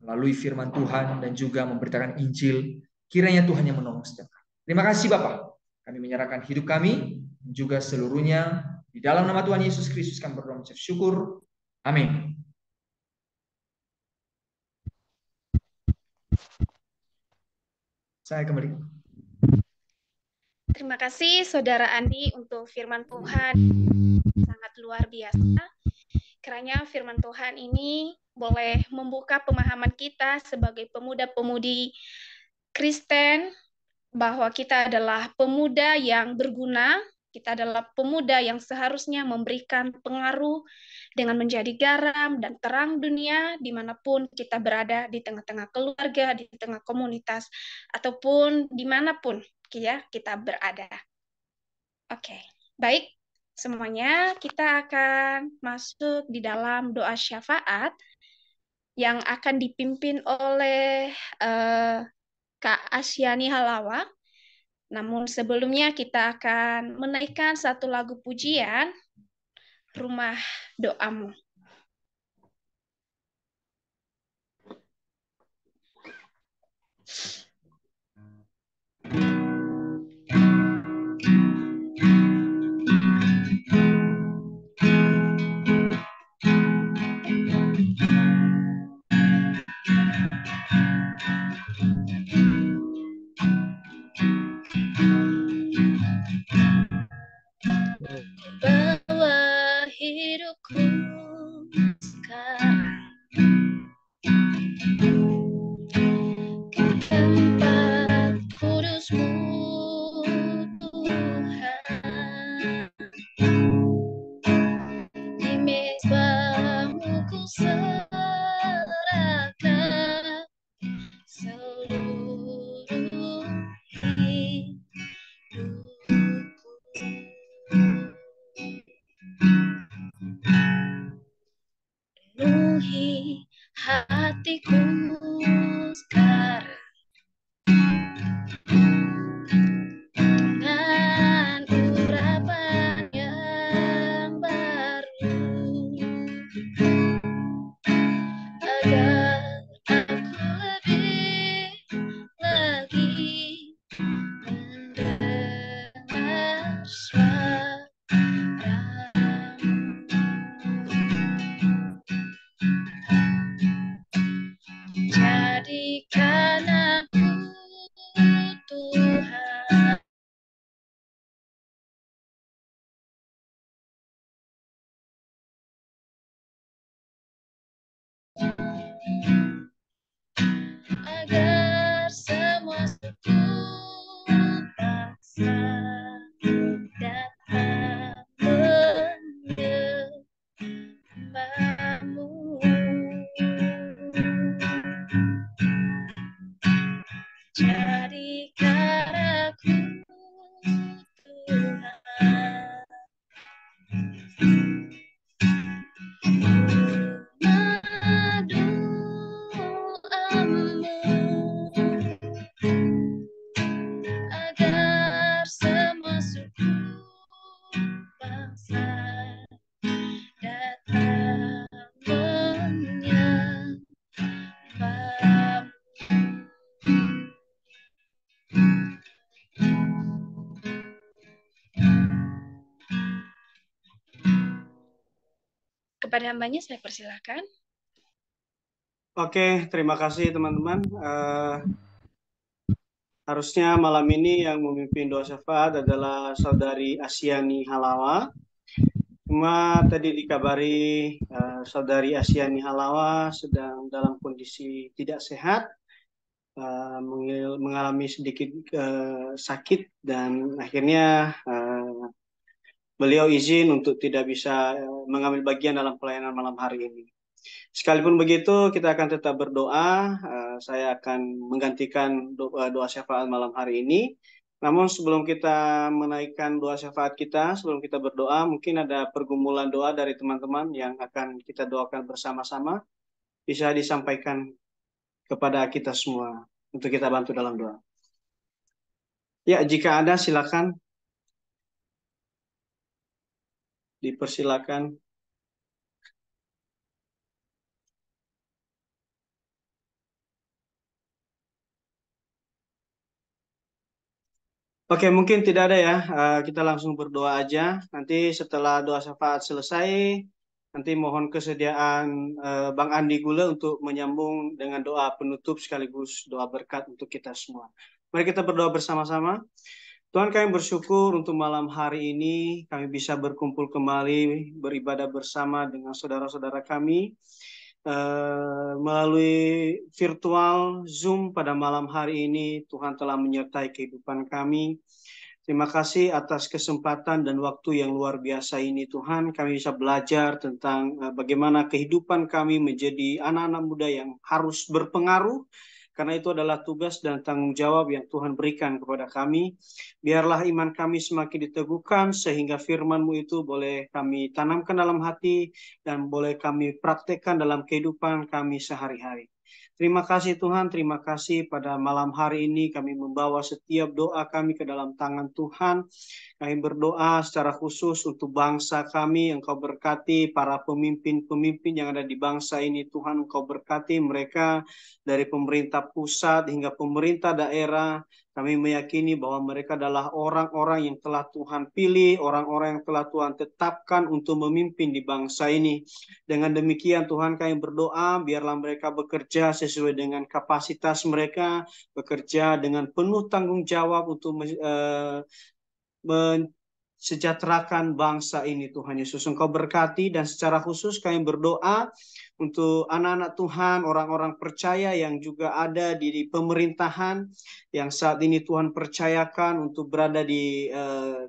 melalui firman Tuhan dan juga memberitakan Injil. Kiranya Tuhan yang menolong setiap kami. Terima kasih Bapak. Kami menyerahkan hidup kami dan juga seluruhnya di dalam nama Tuhan Yesus Kristus kami berdoa mengucap syukur. Amin. Saya kembali. Terima kasih Saudara Andi untuk firman Tuhan sangat luar biasa. Kiranya firman Tuhan ini boleh membuka pemahaman kita sebagai pemuda-pemudi Kristen bahwa kita adalah pemuda yang berguna, kita adalah pemuda yang seharusnya memberikan pengaruh dengan menjadi garam dan terang dunia dimanapun kita berada, di tengah-tengah keluarga, di tengah komunitas, ataupun dimanapun ya kita berada. Oke, baik semuanya, kita akan masuk di dalam doa syafaat yang akan dipimpin oleh Kak Asyani Halawa. Namun sebelumnya kita akan menaikkan satu lagu pujian, Rumah Doamu. Bawa hidupku sekarang ke tempat kudus-Mu, Tuhan. Di mezbah-Mu ku serahkan seluruh hidupku. Penuhi hatiku sekarang dengan urapan yang baru, agar aku lebih lagi mendengar suara-Mu. Jadikan aku, Tuhan, agar semua suku bangsa dapat menyembah-Mu. Kepada hambanya saya persilakan. Oke, terima kasih teman-teman. Harusnya malam ini yang memimpin doa syafaat adalah Saudari Asyani Halawa. Cuma tadi dikabari Saudari Asyani Halawa sedang dalam kondisi tidak sehat, mengalami sedikit sakit, dan akhirnya beliau izin untuk tidak bisa mengambil bagian dalam pelayanan malam hari ini. Sekalipun begitu, kita akan tetap berdoa. Saya akan menggantikan doa syafaat malam hari ini. Namun sebelum kita menaikkan doa syafaat kita, sebelum kita berdoa, mungkin ada pergumulan doa dari teman-teman yang akan kita doakan bersama-sama. Bisa disampaikan kepada kita semua untuk kita bantu dalam doa. Ya, jika ada silakan. Dipersilakan. Oke, mungkin tidak ada ya. Kita langsung berdoa aja. Nanti setelah doa syafaat selesai, nanti mohon kesediaan Bang Andi Gule untuk menyambung dengan doa penutup sekaligus doa berkat untuk kita semua. Mari kita berdoa bersama-sama. Tuhan, kami bersyukur untuk malam hari ini kami bisa berkumpul kembali beribadah bersama dengan saudara-saudara kami melalui virtual Zoom pada malam hari ini. Tuhan telah menyertai kehidupan kami. Terima kasih atas kesempatan dan waktu yang luar biasa ini Tuhan. Kami bisa belajar tentang bagaimana kehidupan kami menjadi anak-anak muda yang harus berpengaruh. Karena itu adalah tugas dan tanggung jawab yang Tuhan berikan kepada kami. Biarlah iman kami semakin diteguhkan sehingga firman-Mu itu boleh kami tanamkan dalam hati dan boleh kami praktekkan dalam kehidupan kami sehari-hari. Terima kasih Tuhan, terima kasih pada malam hari ini kami membawa setiap doa kami ke dalam tangan Tuhan. Kami berdoa secara khusus untuk bangsa kami, Engkau berkati para pemimpin-pemimpin yang ada di bangsa ini. Tuhan, Engkau berkati mereka dari pemerintah pusat hingga pemerintah daerah. Kami meyakini bahwa mereka adalah orang-orang yang telah Tuhan pilih, orang-orang yang telah Tuhan tetapkan untuk memimpin di bangsa ini. Dengan demikian Tuhan kami berdoa, biarlah mereka bekerja sesuai dengan kapasitas mereka, bekerja dengan penuh tanggung jawab untuk mensejahterakan bangsa ini. Tuhan Yesus, Engkau berkati, dan secara khusus kami berdoa untuk anak-anak Tuhan, orang-orang percaya yang juga ada di pemerintahan, yang saat ini Tuhan percayakan untuk berada di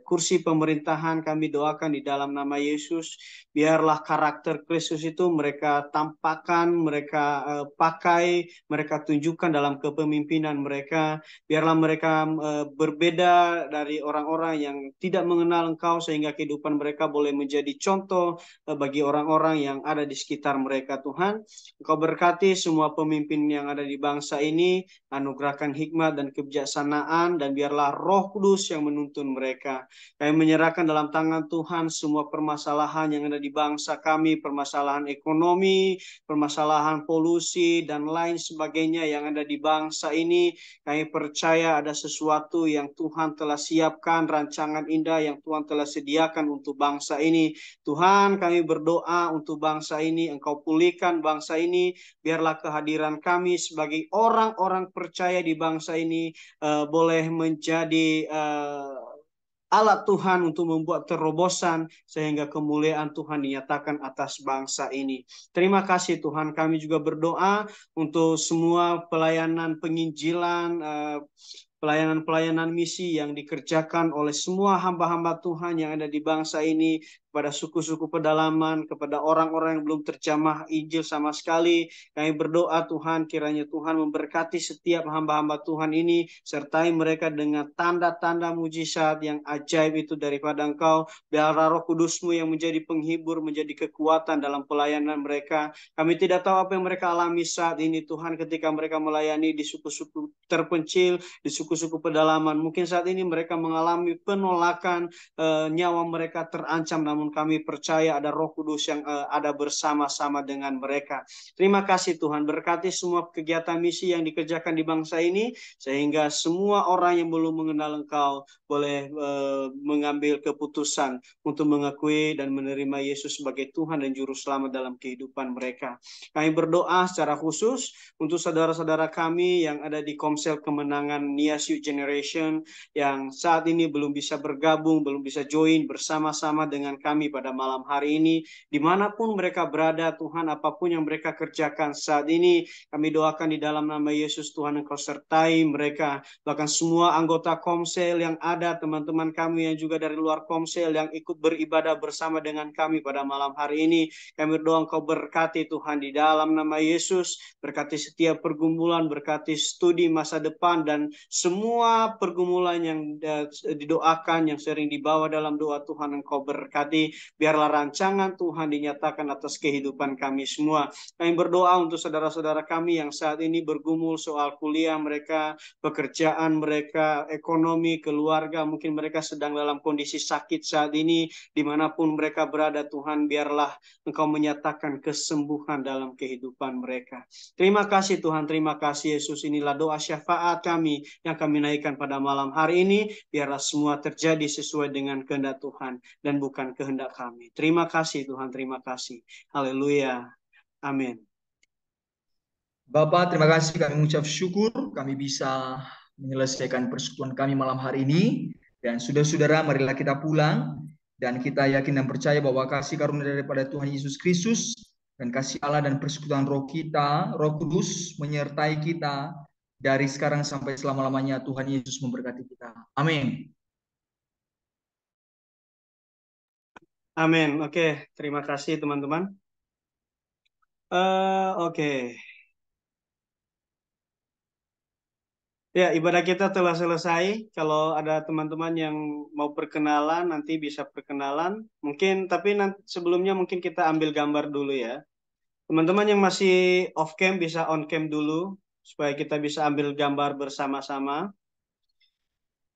kursi pemerintahan. Kami doakan di dalam nama Yesus, biarlah karakter Kristus itu mereka tampakkan, mereka pakai, mereka tunjukkan dalam kepemimpinan mereka. Biarlah mereka berbeda dari orang-orang yang tidak mengenal Engkau, sehingga kehidupan mereka boleh menjadi contoh bagi orang-orang yang ada di sekitar mereka. Tuhan, Engkau berkati semua pemimpin yang ada di bangsa ini, anugerahkan hikmat dan kebijaksanaan, dan biarlah Roh Kudus yang menuntun mereka. Kami menyerahkan dalam tangan Tuhan semua permasalahan yang ada di bangsa kami, permasalahan ekonomi, permasalahan polusi, dan lain sebagainya yang ada di bangsa ini. Kami percaya ada sesuatu yang Tuhan telah siapkan, rancangan indah yang Tuhan telah sediakan untuk bangsa ini. Tuhan, kami berdoa untuk bangsa ini, Engkau pulihkan bangsa ini, biarlah kehadiran kami sebagai orang-orang percaya di bangsa ini boleh menjadi alat Tuhan untuk membuat terobosan sehingga kemuliaan Tuhan dinyatakan atas bangsa ini. Terima kasih Tuhan, kami juga berdoa untuk semua pelayanan penginjilan, pelayanan-pelayanan misi yang dikerjakan oleh semua hamba-hamba Tuhan yang ada di bangsa ini, kepada suku-suku pedalaman, kepada orang-orang yang belum terjamah Injil sama sekali. Kami berdoa Tuhan, kiranya Tuhan memberkati setiap hamba-hamba Tuhan ini, sertai mereka dengan tanda-tanda mujizat yang ajaib itu daripada Engkau. Biarlah Roh Kudus-Mu yang menjadi penghibur, menjadi kekuatan dalam pelayanan mereka. Kami tidak tahu apa yang mereka alami saat ini Tuhan, ketika mereka melayani di suku-suku terpencil, di suku-suku pedalaman. Mungkin saat ini mereka mengalami penolakan, nyawa mereka terancam, namun namun kami percaya ada Roh Kudus yang ada bersama-sama dengan mereka. Terima kasih Tuhan, berkati semua kegiatan misi yang dikerjakan di bangsa ini, sehingga semua orang yang belum mengenal Engkau boleh mengambil keputusan untuk mengakui dan menerima Yesus sebagai Tuhan dan Juru Selamat dalam kehidupan mereka. Kami berdoa secara khusus untuk saudara-saudara kami yang ada di Komsel Kemenangan Nias Youth Generation yang saat ini belum bisa bergabung, belum bisa join bersama-sama dengan kami pada malam hari ini. Dimanapun mereka berada, Tuhan, apapun yang mereka kerjakan saat ini, kami doakan di dalam nama Yesus, Tuhan, Engkau sertai mereka. Bahkan semua anggota Komsel yang ada, teman-teman kami yang juga dari luar Komsel yang ikut beribadah bersama dengan kami pada malam hari ini, kami berdoa Engkau berkati Tuhan di dalam nama Yesus, berkati setiap pergumulan, berkati studi masa depan, dan semua pergumulan yang didoakan, yang sering dibawa dalam doa, Tuhan Engkau berkati. Biarlah rancangan Tuhan dinyatakan atas kehidupan kami semua. Kami berdoa untuk saudara-saudara kami yang saat ini bergumul soal kuliah mereka, pekerjaan mereka, ekonomi, keluarga. Mungkin mereka sedang dalam kondisi sakit saat ini. Dimanapun mereka berada, Tuhan, biarlah Engkau menyatakan kesembuhan dalam kehidupan mereka. Terima kasih Tuhan, terima kasih Yesus. Inilah doa syafaat kami yang kami naikkan pada malam hari ini. Biarlah semua terjadi sesuai dengan kehendak Tuhan dan bukan kehendak kami. Terima kasih Tuhan, terima kasih. Haleluya. Amin. Bapak, terima kasih, kami mengucap syukur kami bisa menyelesaikan persekutuan kami malam hari ini. Dan saudara-saudara, marilah kita pulang dan kita yakin dan percaya bahwa kasih karunia daripada Tuhan Yesus Kristus dan kasih Allah dan persekutuan Roh kita, Roh Kudus menyertai kita dari sekarang sampai selama-lamanya. Tuhan Yesus memberkati kita. Amin. Amin. Oke, terima kasih teman-teman. Oke. Ya, ibadah kita telah selesai. Kalau ada teman-teman yang mau perkenalan, nanti bisa perkenalan. Mungkin, tapi nanti sebelumnya mungkin kita ambil gambar dulu ya. Teman-teman yang masih off cam bisa on cam dulu, supaya kita bisa ambil gambar bersama-sama.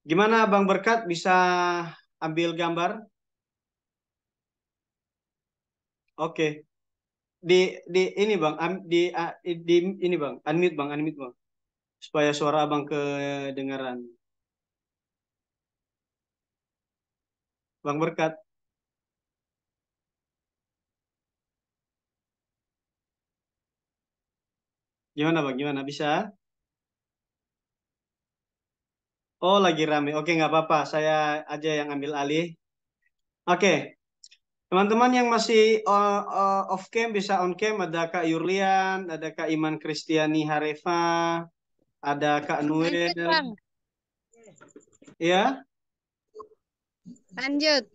Gimana Bang Berkat, bisa ambil gambar? Oke. Di ini Bang, di ini Bang, unmute Bang, supaya suara Abang kedengaran. Bang Berkat. Gimana Bang? Gimana? Bisa? Oh, lagi rame. Oke, nggak apa-apa. Saya aja yang ambil alih. Oke. Teman-teman yang masih off cam bisa on cam. Ada Kak Yurlian, ada Kak Iman Kristiani Harefa, ada Kak Noel. Bang. Ya? Lanjut.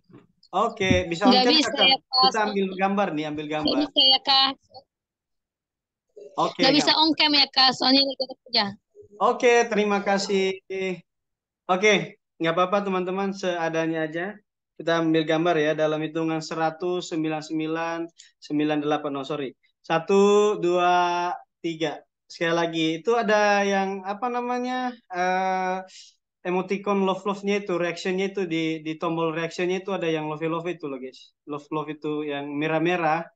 Oke, bisa on Nggak cam bisa Kak? ya, Kak. Kita ambil gambar nih, ambil Nggak gambar. bisa ya, Kak. Oke, Nggak bisa on cam ya, Kak. Soalnya lagi kerja. Oke, terima kasih. Oke, nggak apa-apa teman-teman, seadanya aja. Kita ambil gambar ya dalam hitungan 199, 98. Oh, sorry. 1, 2, 3. Sekali lagi, itu ada yang apa namanya? Emoticon love-love-nya itu, reaction-nya itu di tombol reaction-nya itu ada yang love-love itu loh, guys. Love-love itu yang merah-merah.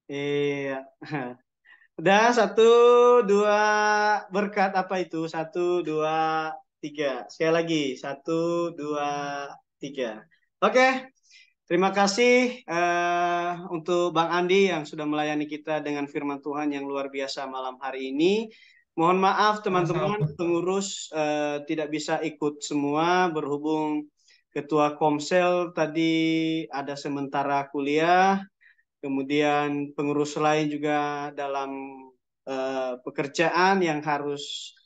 Iya. Udah, 1, 2, berkat apa itu? 1, 2, 3. Sekali lagi, 1, 2, 3. Oke, terima kasih untuk Bang Andi yang sudah melayani kita dengan firman Tuhan yang luar biasa malam hari ini. Mohon maaf teman-teman pengurus tidak bisa ikut semua berhubung Ketua Komsel tadi ada sementara kuliah. Kemudian pengurus lain juga dalam pekerjaan yang harus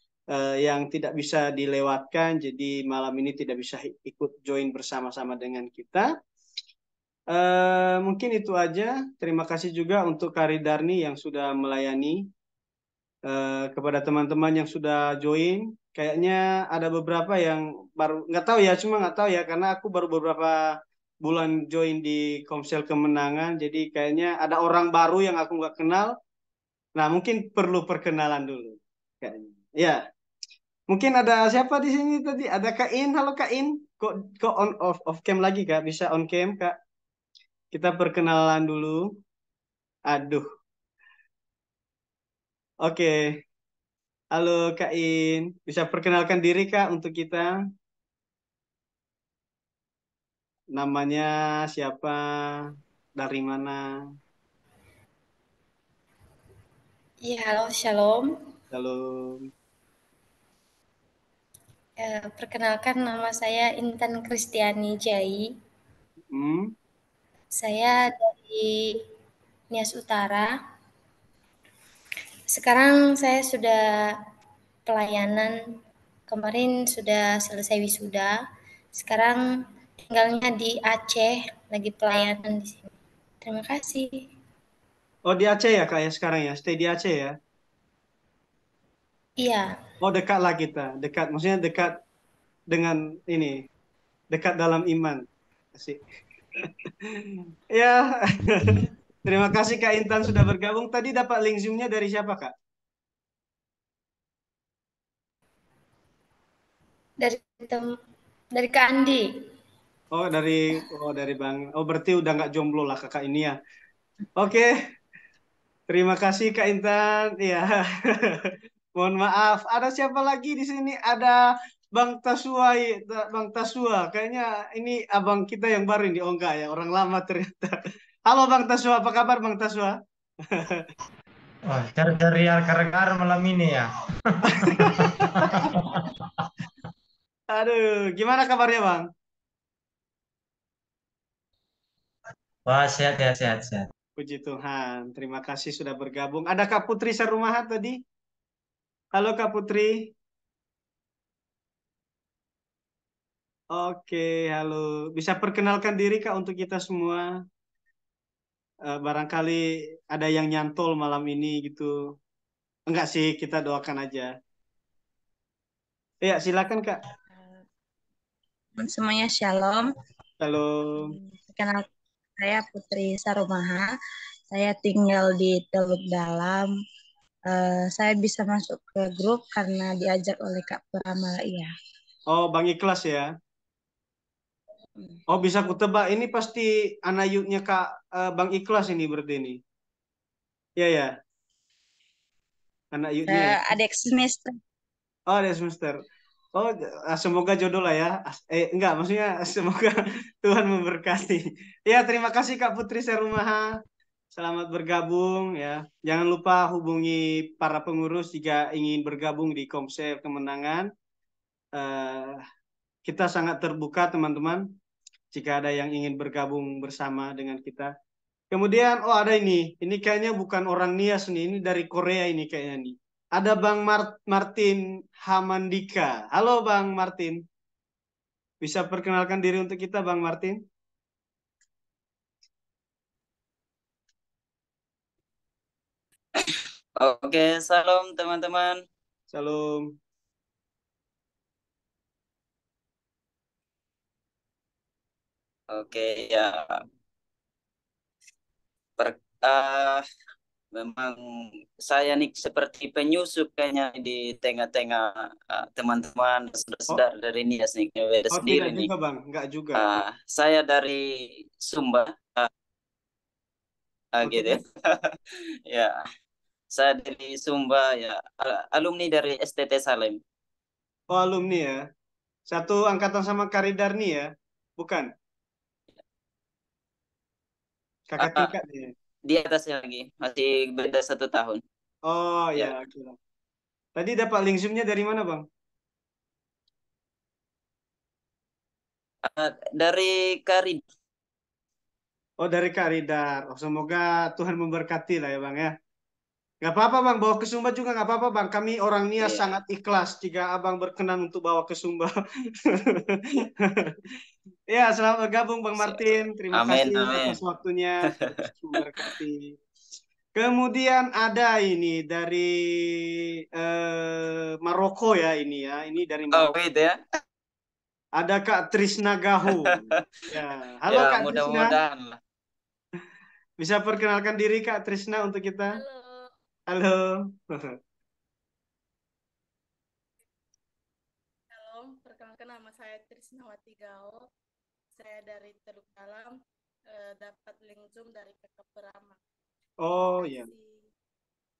yang tidak bisa dilewatkan, jadi malam ini tidak bisa ikut join bersama-sama dengan kita. Mungkin itu aja. Terima kasih juga untuk Kari Darni yang sudah melayani. Kepada teman-teman yang sudah join, kayaknya ada beberapa yang baru nggak tahu ya, cuma nggak tahu ya karena aku baru beberapa bulan join di Komsel Kemenangan, jadi kayaknya ada orang baru yang aku nggak kenal. Nah, mungkin perlu perkenalan dulu kayaknya. Ya, mungkin ada siapa di sini tadi? Ada Kak In. Halo Kak In. Kok on off cam lagi Kak? Bisa on cam Kak? Kita perkenalan dulu. Aduh. Oke. Halo Kak In. Bisa perkenalkan diri Kak untuk kita? Namanya siapa? Dari mana? Ya, halo, Shalom. Halo. Perkenalkan nama saya Intan Kristiani Jai. Hmm. Saya dari Nias Utara. Sekarang saya sudah pelayanan. Kemarin sudah selesai wisuda. Sekarang tinggalnya di Aceh, lagi pelayanan di sini. Terima kasih. Oh di Aceh ya Kak ya sekarang ya? Stay di Aceh ya? Iya, Oh dekat lah kita. Dekat. Maksudnya dekat dengan ini. Dekat dalam iman. Asik. Ya. Terima kasih Kak Intan sudah bergabung. Tadi dapat link Zoom-nya dari siapa Kak? dari dari Kak Andi. Oh dari Bang. Oh berarti udah nggak jomblo lah kakak ini ya. Oke, terima kasih Kak Intan. Iya. Mohon maaf. Ada siapa lagi di sini? Ada Bang Tasua, Bang Tasua. Kayaknya ini abang kita yang baru di Ongga ya, orang lama ternyata. Halo Bang Tasua, apa kabar Bang Tasua? Wah, cari-cari akar-akar malam ini ya. Aduh, gimana kabarnya Bang? Wah, sehat ya, sehat, sehat. Puji Tuhan, terima kasih sudah bergabung. Ada Kak Putri Sarumaha tadi? Halo Kak Putri. Oke, halo. Bisa perkenalkan diri Kak untuk kita semua. Barangkali ada yang nyantol malam ini gitu. Enggak sih, kita doakan aja. Ya, silakan Kak. Semuanya Shalom. Halo. Kenal, saya Putri Sarumaha. Saya tinggal di Teluk Dalam. Saya bisa masuk ke grup karena diajak oleh Kak Pramala. Iya. Oh, Bang Ikhlas ya. Oh, bisa kutebak. Ini pasti anak yuknya Kak Bang Ikhlas ini berarti ini. Iya ya, anak yuknya ya. Adik semester. Oh, ada semester. Oh, semoga jodoh lah ya. Enggak, maksudnya semoga Tuhan memberkati. Ya, terima kasih Kak Putri Sarumaha. Selamat bergabung ya. Jangan lupa hubungi para pengurus jika ingin bergabung di Komsel Kemenangan. Eh, kita sangat terbuka teman-teman jika ada yang ingin bergabung bersama dengan kita. Kemudian, oh ada ini. Ini kayaknya bukan orang Nias nih. Ini dari Korea ini kayaknya nih. Ada Bang Martin Hamandika. Halo Bang Martin. Bisa perkenalkan diri untuk kita Bang Martin? Oke, salam teman-teman. Salam. Oke, ya. Per, ah, Memang saya nih seperti penyusup kayaknya di tengah-tengah teman-teman dan Oh, saudara-saudara dari Nias nih, beda oh sendiri tidak nih. juga Bang, enggak juga. Saya dari Sumba, gitu ya. Oke. Ya, saya dari Sumba ya, alumni dari STT Salem. Oh alumni ya. Satu angkatan sama Karidarni ya? Bukan? Kakak Ah, tingkat ya? di atasnya lagi, masih beda 1 tahun. Oh ya, Ya, oke. Tadi dapat link Zoom-nya dari mana Bang? dari Karin. Oh dari Kak Ridar. Oh, semoga Tuhan memberkati lah ya Bang ya. Gak apa-apa Bang, bawa ke Sumba juga gak apa-apa Bang. Kami orang Nias Ya, sangat ikhlas jika Abang berkenan untuk bawa ke Sumba. Ya, selamat bergabung Bang Martin. Terima amin, kasih atas amin. waktunya. Memberkati. Kemudian ada ini dari Maroko ya ini ya. Ini dari Oh, Maroko. itu ya. Ada Kak Trisna Gahu. Ya, halo Ya, Kak Trisna. mudah-mudahan lah. Bisa perkenalkan diri Kak Trisna untuk kita? Halo. Halo. Shalom, perkenalkan nama saya Trisnawati Gao. Saya dari Teluk Dalam. dapat link Zoom dari Kakak Prama. Oh ya,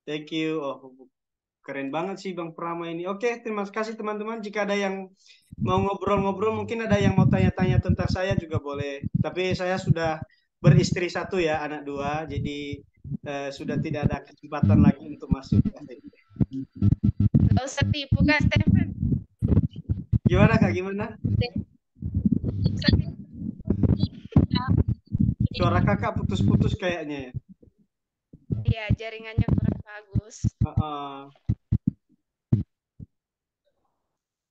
thank you. Oh, keren banget sih Bang Prama ini. Oke, terima kasih teman-teman. Jika ada yang mau ngobrol-ngobrol, mungkin ada yang mau tanya-tanya tentang saya juga boleh. Tapi saya sudah beristri satu ya, anak dua, jadi sudah tidak ada kesempatan lagi untuk masuk. Gak usah tipu Kak Stephen. Gimana Kak, gimana? Suara kakak putus-putus kayaknya ya. Iya, jaringannya kurang bagus.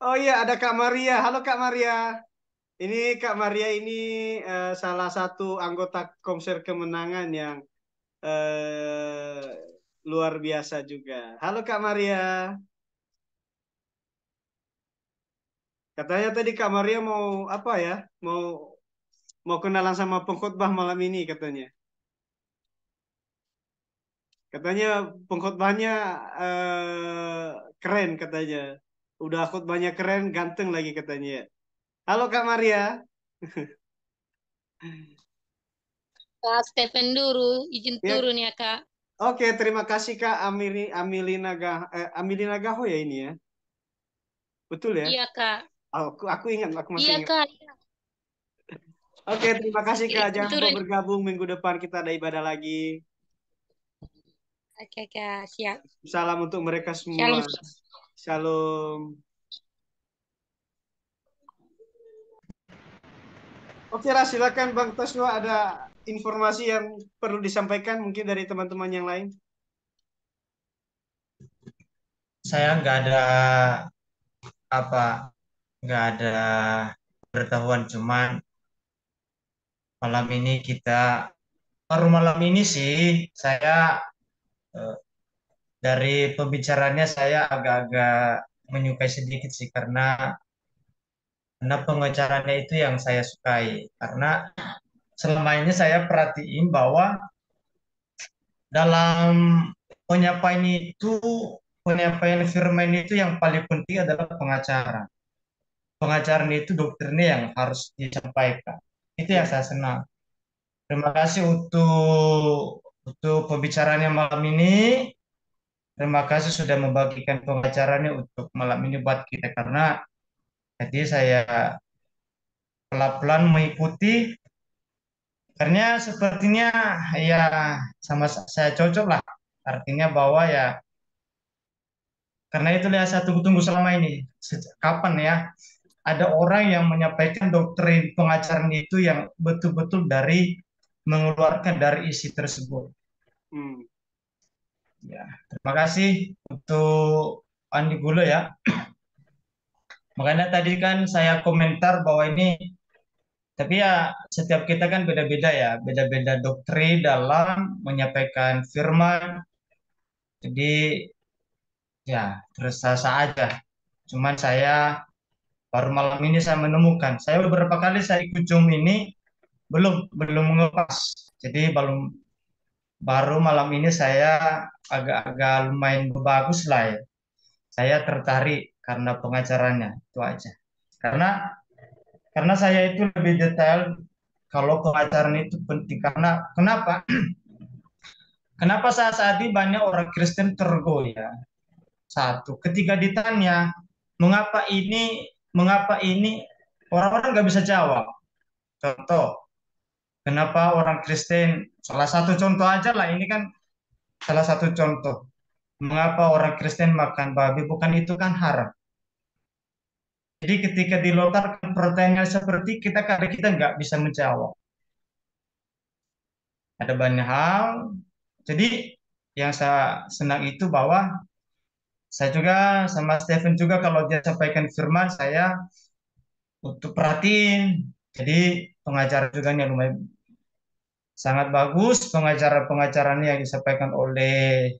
Oh iya, ada Kak Maria. Halo Kak Maria. Ini Kak Maria ini salah satu anggota Komser Kemenangan yang luar biasa juga. Halo Kak Maria. Katanya tadi Kak Maria mau apa ya? Mau kenalan sama pengkhotbah malam ini katanya. Katanya pengkhotbahnya keren katanya. Udah khotbahnya keren, ganteng lagi katanya. Halo Kak Maria. Kak Stephen dulu, izin Ya. turun ya Kak. Oke, terima kasih Kak Amilina Gaho ya ini ya. Betul ya? Iya Kak. Aku ingat, aku masih Iya ingat. Kak. Oke, terima kasih Kak. Jangan lupa Turun. bergabung minggu depan kita ada ibadah lagi. Oke Kak, siap. Salam untuk mereka semua. Shalom. Shalom. Oke lah, silakan Bang Tosno, ada informasi yang perlu disampaikan mungkin dari teman-teman yang lain. Saya nggak ada pengetahuan, cuman malam ini baru malam ini sih saya dari pembicaranya saya agak-agak menyukai sedikit sih karena pengacaranya itu yang saya sukai, karena selama ini saya perhatiin bahwa dalam penyampaian firman itu yang paling penting adalah pengacara. Pengacara itu doktrinnya yang harus disampaikan. Itu yang saya senang. Terima kasih untuk pembicaranya malam ini. Terima kasih sudah membagikan pengacaranya untuk malam ini buat kita, karena jadi saya pelan-pelan mengikuti, karena sepertinya ya sama saya cocok lah. Artinya bahwa ya karena itulah saya tunggu-tunggu selama ini. Kapan ya ada orang yang menyampaikan doktrin pengajaran itu yang betul-betul mengeluarkan dari isi tersebut. Ya, terima kasih untuk Andi Gulo ya. Makanya tadi kan saya komentar bahwa ini, tapi ya setiap kita kan beda-beda ya, beda-beda doktrin dalam menyampaikan firman. Jadi ya terus sah aja. Cuman saya baru malam ini saya menemukan. Saya beberapa kali saya ikut Zoom ini belum mengepas. Jadi baru malam ini saya agak-agak lumayan bagus lah ya. Saya tertarik karena pengacaranya, itu aja. Karena saya itu lebih detail kalau pengajaran itu penting. Karena kenapa? Kenapa saat ini banyak orang Kristen tergoyah? Satu, ketika ditanya mengapa ini orang-orang nggak bisa jawab. Contoh, kenapa orang Kristen? Salah satu contoh aja lah, ini kan salah satu contoh. Mengapa orang Kristen makan babi? Bukan itu kan haram. Jadi ketika dilontarkan pertanyaan seperti kadang kita nggak bisa menjawab. Ada banyak hal. Jadi yang saya senang itu bahwa saya juga sama Stephen juga kalau dia sampaikan firman saya untuk perhatiin. Jadi pengajar juga yang lumayan sangat bagus, pengajaran-pengajarannya yang disampaikan oleh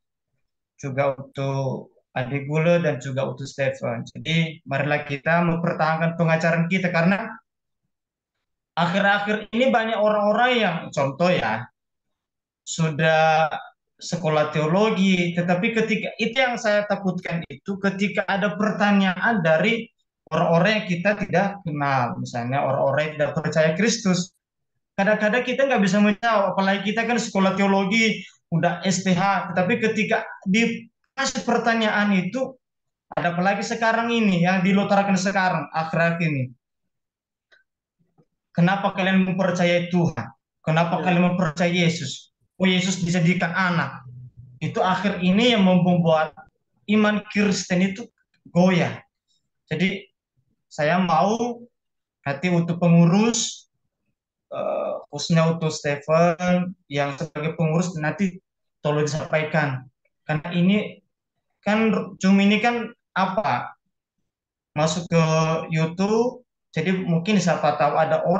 juga untuk Adi Gule dan juga untuk Stephen. Jadi marilah kita mempertahankan pengajaran kita, karena akhir-akhir ini banyak orang-orang yang contoh ya sudah sekolah teologi, tetapi ketika itu yang saya takutkan itu ketika ada pertanyaan dari orang-orang yang kita tidak kenal, misalnya orang-orang yang tidak percaya Kristus, kadang-kadang kita nggak bisa menjawab, apalagi kita kan sekolah teologi, udah STH, tetapi ketika dikasih pertanyaan itu, ada apalagi sekarang ini, yang dilontarkan sekarang, akhir-akhir ini. Kenapa kalian mempercayai Tuhan? Kenapa kalian mempercayai Yesus? Oh, Yesus dijadikan anak. Itu akhir ini yang membuat iman Kristen itu goyah. Jadi saya mau nanti untuk pengurus, khususnya untuk Stephen yang sebagai pengurus, nanti tolong disampaikan. Karena ini kan Zoom ini kan apa? Masuk ke YouTube, jadi mungkin siapa tahu ada orang